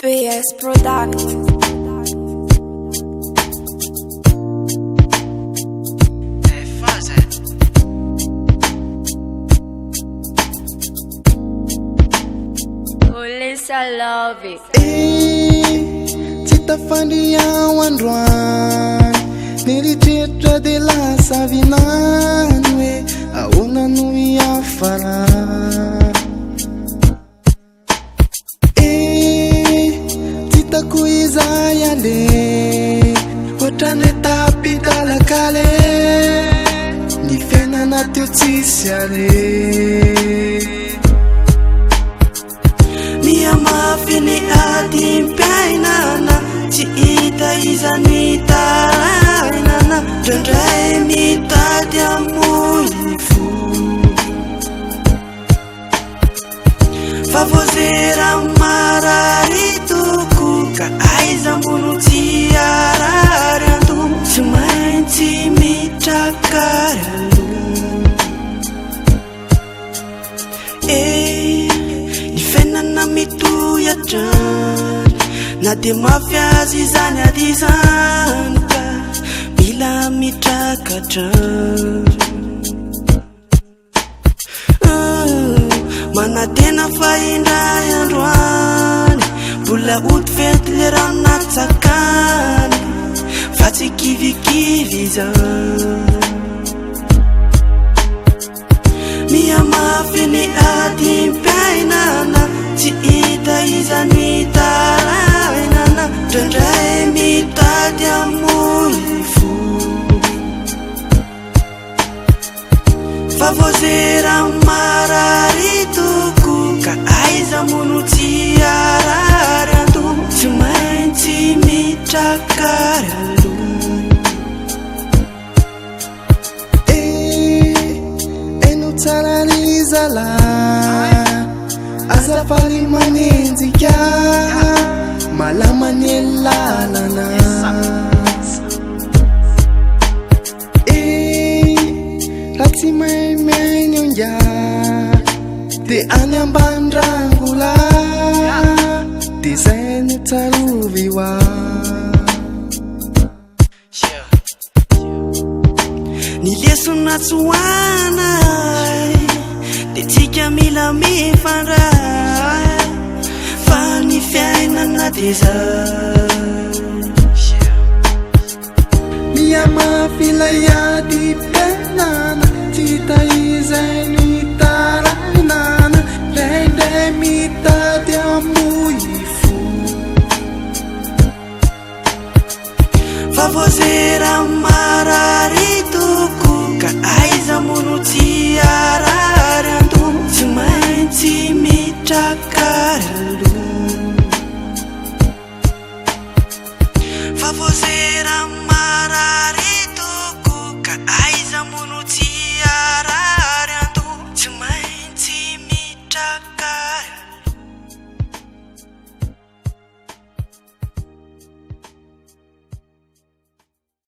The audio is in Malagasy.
PS Product. Police, I love it. Tita fandia androany nilitritra de lasa vinany hoe ahoana no hiafara. Titako izay ale ohatrany tapidalakale ny fiainana teo tsisy are. Miamafy adimpiainana tsy hita izany tarainana ndraindray mitady amoy fo fa vozera marary toko ka aiza mono tsy arary ando tsy maintsy mitrakary aloha. Fiainana mitoyatrany na de mafy azy izany ady izany ka mila mitrakatrany. Manatena fa indray androany mbola oty fety le rano natsakany fa tsy kivikivy izany. Miamafy ny adimpiainana tsy hita izany tarainana ndraindray mitady amoy fo fa vozera marary toko ka aiza mono tsy arary ando tsy maintsy mitrakary aloha. Saranizala azafaly manenjika malamany lalana raha tsy maimiainy onga de any ambandrangola de zay no tsarovy hoa. Ny lesona tsoana de tsika mila mifandray fa ny fiainana de zay. Miamafy ilay adimpiainana tsy hita izay ny tarainana ndraindray mitady amoy fo fa vozera marary toko ka aiza mono tsy arary ando tsy maintsy mitrakary aloha. Fa vozera marary toko ka aiza mono tsy